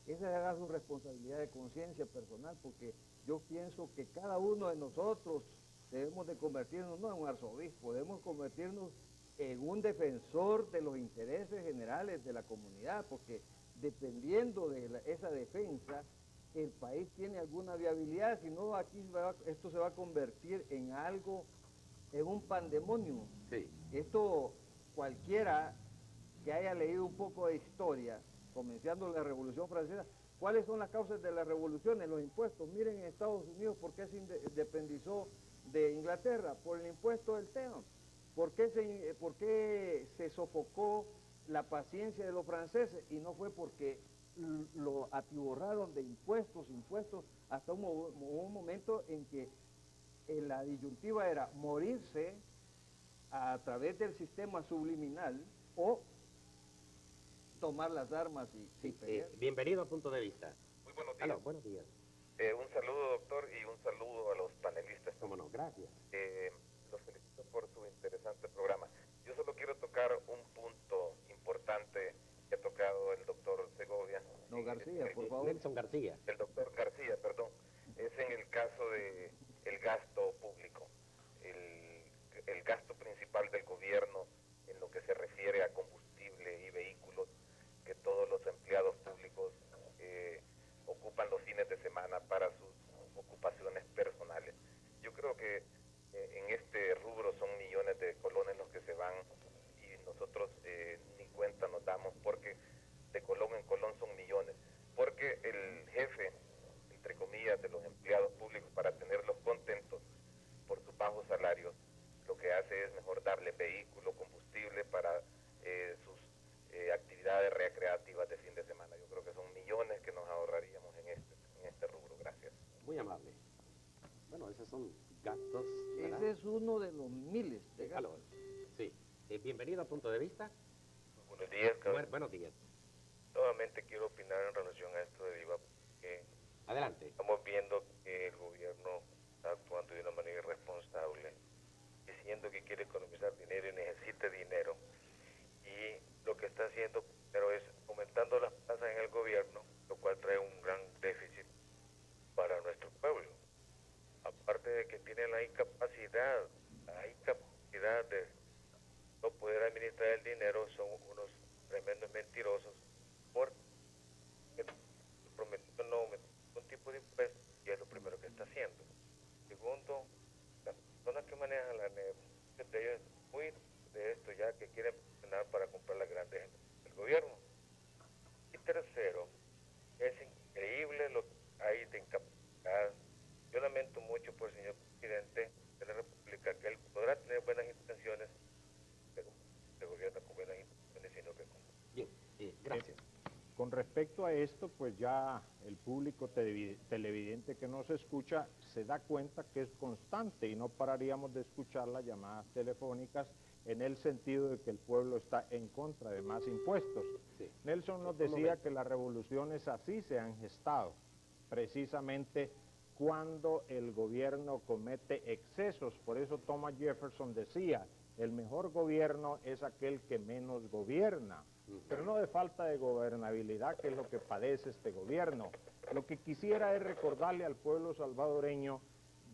Esa era su responsabilidad de conciencia personal, porque yo pienso que cada uno de nosotros debemos de convertirnos, no en un arzobispo, debemos convertirnos en un defensor de los intereses generales de la comunidad, porque dependiendo de esa defensa, el país tiene alguna viabilidad, si no aquí esto se va a convertir en algo, en un pandemonio. Sí. Esto cualquiera que haya leído un poco de historia, comenzando la Revolución Francesa, ¿cuáles son las causas de la revolución? Los impuestos. Miren en Estados Unidos por qué se independizó de Inglaterra, por el impuesto del TEAM. ¿Por qué se sofocó la paciencia de los franceses? Y no fue porque lo atiborraron de impuestos, hasta un momento en que la disyuntiva era morirse a través del sistema subliminal o tomar las armas y pelear. Bienvenido a Punto de Vista. Muy buenos días. Aló, buenos días. Un saludo, doctor, y un saludo a los panelistas. Cómo no, gracias. Los felicito por su interesante programa. Yo solo quiero tocar un punto importante que ha tocado el doctor Segovia. No, García, por favor. Nelson García. El doctor García, perdón. Es en el caso de el gasto público. El gasto principal del gobierno en lo que se refiere a combustible y vehículos que todos los empleados públicos ocupan los fines de semana para sus ocupaciones personales. Yo creo que en este rubro son millones de colones los que se van y nosotros ni cuenta nos damos porque de colón en colón son millones. Porque el jefe Aló. Sí. Bienvenido a Punto de Vista. Buenos días, Buenos días. Nuevamente quiero opinar en relación a esto de IVA, porque Adelante. estamos viendo que el gobierno está actuando de una manera irresponsable, diciendo que quiere economizar dinero y necesita dinero. Y lo que está haciendo primero es aumentando las tasas en el gobierno, lo cual trae un gran déficit para nuestro pueblo. Aparte de que tienen la incapacidad de no poder administrar el dinero, son unos tremendos mentirosos, porque prometió no aumentar ningún tipo de impuestos y es lo primero que está haciendo. Segundo, las personas que manejan la negociación de ellos muy de esto ya que quieren presionar para comprar las grandes empresas del gobierno. Y tercero, es increíble lo que hay de incapacidad. Yo lamento mucho por el señor presidente de la República, que él podrá tener buenas intenciones, pero se gobierna con buenas intenciones, sino que con... Bien, gracias. Con respecto a esto, pues ya el público televidente que nos escucha se da cuenta que es constante y no pararíamos de escuchar las llamadas telefónicas en el sentido de que el pueblo está en contra de más impuestos. Sí. Nelson nos decía que las revoluciones así se han gestado, precisamente cuando el gobierno comete excesos. Por eso Thomas Jefferson decía, el mejor gobierno es aquel que menos gobierna, pero no de falta de gobernabilidad, que es lo que padece este gobierno. Lo que quisiera es recordarle al pueblo salvadoreño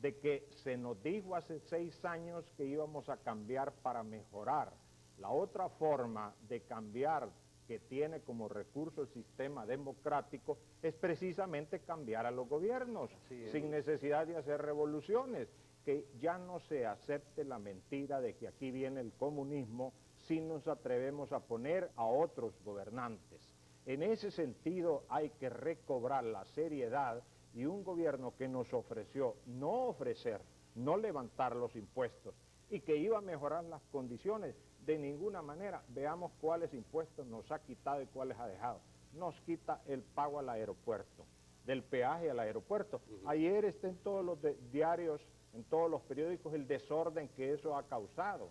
de que se nos dijo hace 6 años que íbamos a cambiar para mejorar. La otra forma de cambiar que tiene como recurso el sistema democrático es precisamente cambiar a los gobiernos, sin necesidad de hacer revoluciones, que ya no se acepte la mentira de que aquí viene el comunismo si nos atrevemos a poner a otros gobernantes. En ese sentido hay que recobrar la seriedad y un gobierno que nos ofreció no ofrecer, no levantar los impuestos y que iba a mejorar las condiciones, de ninguna manera. Veamos cuáles impuestos nos ha quitado y cuáles ha dejado. Nos quita el pago al aeropuerto, del peaje al aeropuerto. Ayer está en todos los diarios, en todos los periódicos, el desorden que eso ha causado.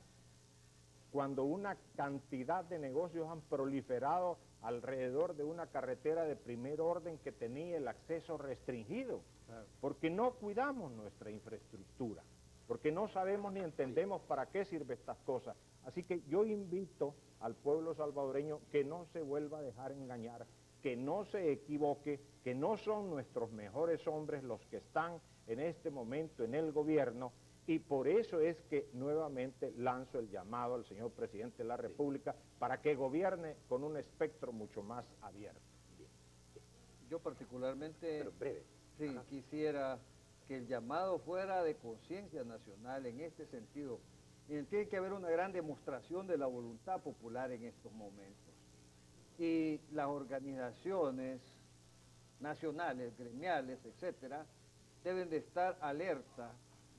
Cuando una cantidad de negocios han proliferado alrededor de una carretera de primer orden que tenía el acceso restringido, porque no cuidamos nuestra infraestructura, porque no sabemos ni entendemos para qué sirven estas cosas. Así que yo invito al pueblo salvadoreño que no se vuelva a dejar engañar, que no se equivoque, que no son nuestros mejores hombres los que están en este momento en el gobierno, y por eso es que nuevamente lanzo el llamado al señor presidente de la República para que gobierne con un espectro mucho más abierto. Yo particularmente Pero breve. sí, quisiera que el llamado fuera de conciencia nacional en este sentido. Y tiene que haber una gran demostración de la voluntad popular en estos momentos. Y las organizaciones nacionales, gremiales, etcétera, deben de estar alerta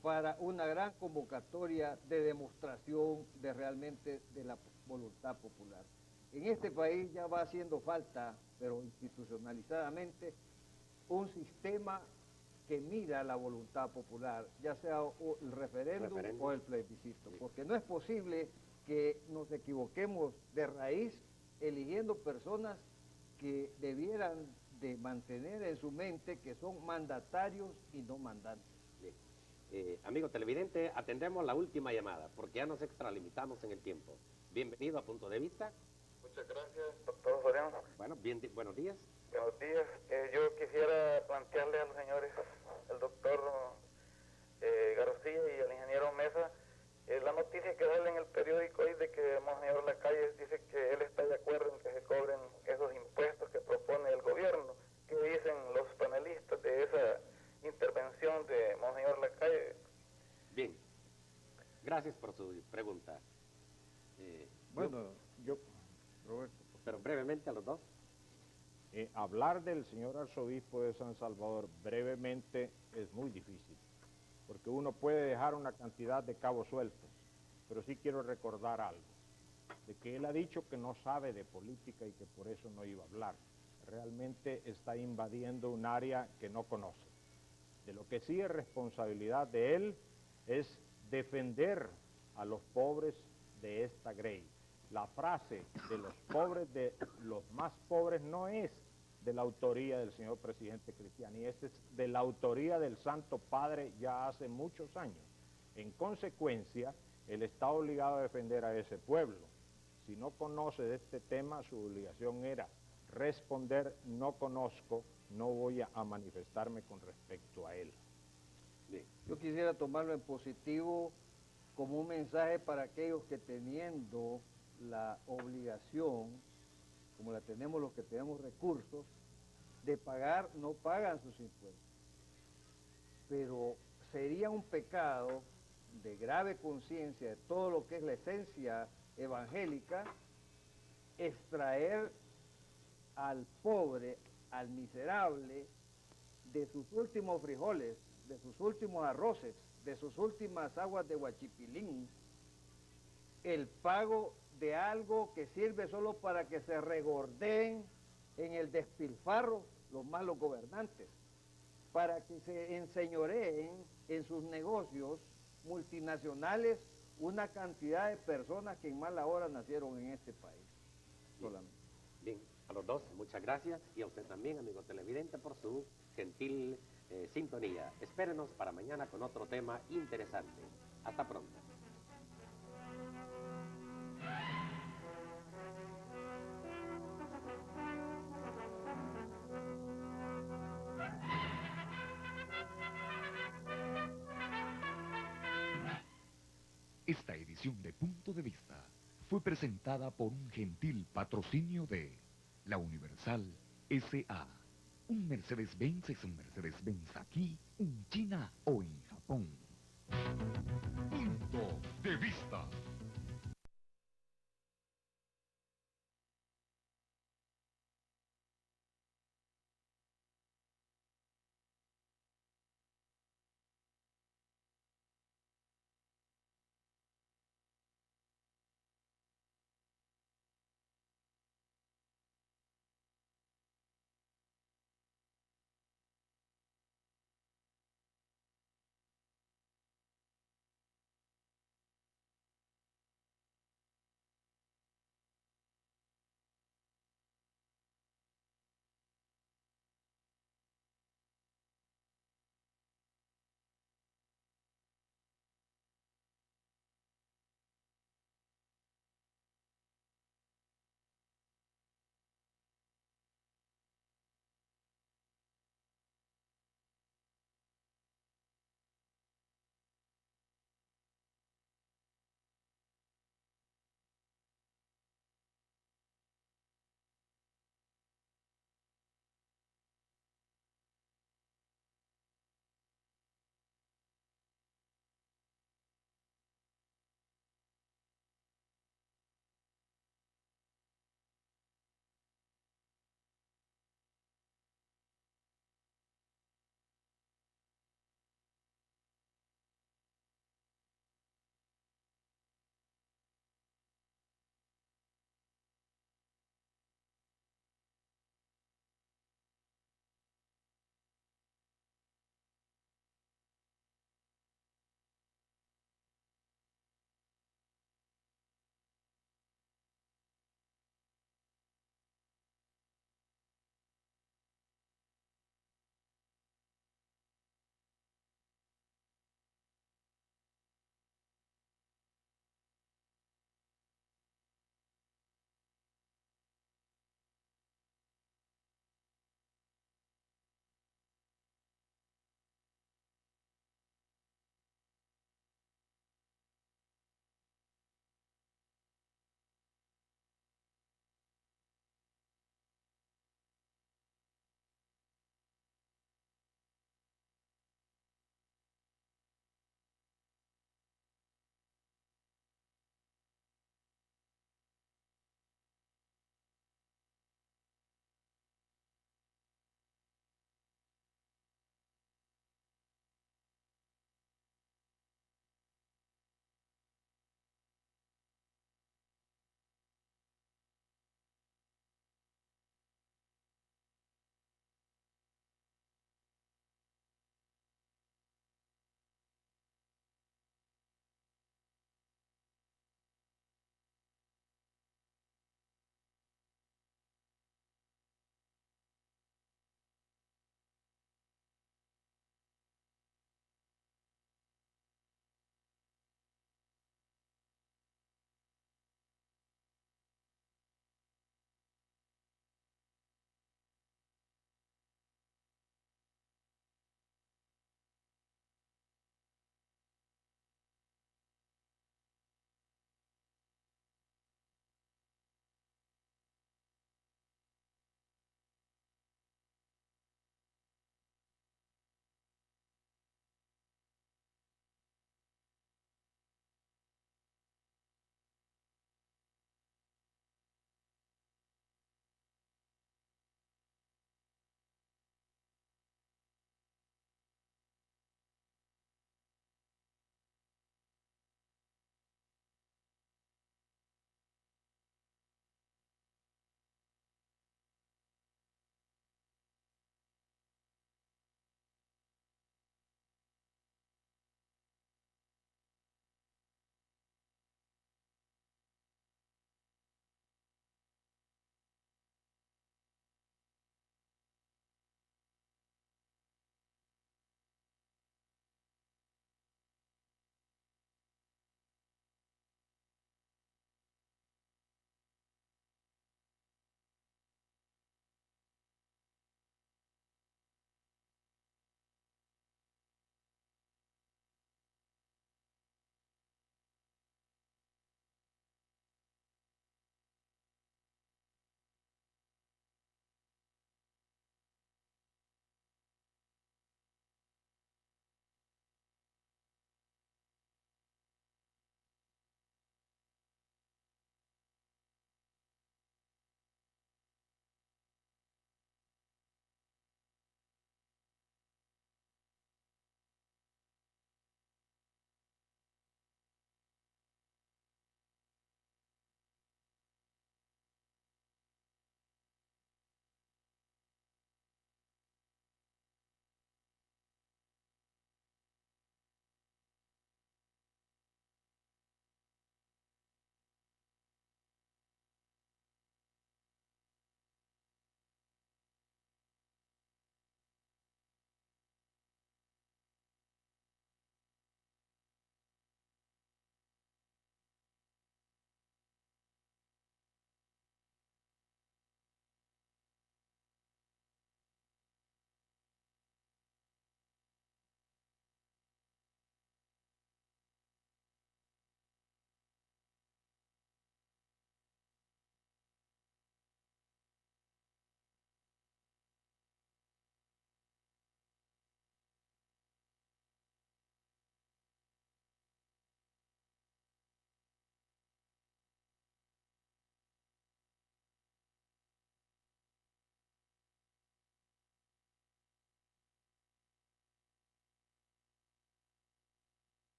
para una gran convocatoria de demostración de realmente de la voluntad popular. En este país ya va haciendo falta, pero institucionalizadamente, un sistema que mida la voluntad popular, ya sea el referéndum o el plebiscito, porque no es posible que nos equivoquemos de raíz eligiendo personas que debieran de mantener en su mente que son mandatarios y no mandantes. Amigo televidente, atendemos la última llamada, porque ya nos extralimitamos en el tiempo. Bienvenido a Punto de Vista. Muchas gracias, doctor Soriano. Bueno, buenos días. Buenos días. Yo quisiera plantearle a los señores, el doctor García y al ingeniero Mesa, la noticia que sale en el periódico hoy de que Monseñor Lacalle dice que él está de acuerdo en que se cobren esos impuestos que propone el gobierno. ¿Qué dicen los panelistas de esa intervención de Monseñor Lacalle? Bien, gracias por su pregunta. Roberto, pero brevemente a los dos. Hablar del señor arzobispo de San Salvador brevemente es muy difícil, porque uno puede dejar una cantidad de cabos sueltos, pero sí quiero recordar algo, de que él ha dicho que no sabe de política y que por eso no iba a hablar. Realmente está invadiendo un área que no conoce. De lo que sí es responsabilidad de él es defender a los pobres de esta grey. La frase de los pobres, de los más pobres, no es de la autoría del señor presidente Cristiani, es de la autoría del Santo Padre ya hace muchos años. En consecuencia, él está obligado a defender a ese pueblo. Si no conoce de este tema, su obligación era responder: no conozco, no voy a manifestarme con respecto a él. Bien. Yo quisiera tomarlo en positivo como un mensaje para aquellos que, teniendo la obligación, como la tenemos los que tenemos recursos, de pagar, no pagan sus impuestos. Pero sería un pecado de grave conciencia de todo lo que es la esencia evangélica, extraer al pobre, al miserable, de sus últimos frijoles, de sus últimos arroces, de sus últimas aguas de huachipilín, el pago de algo que sirve solo para que se regordeen en el despilfarro los malos gobernantes, para que se enseñoreen en sus negocios multinacionales una cantidad de personas que en mala hora nacieron en este país. Solamente. Bien, a los dos, muchas gracias, y a usted también, amigo televidente, por su gentil sintonía. Espérenos para mañana con otro tema interesante. Hasta pronto. Esta edición de Punto de Vista fue presentada por un gentil patrocinio de La Universal S.A. Un Mercedes-Benz es un Mercedes-Benz aquí, en China o en Japón. Punto de Vista.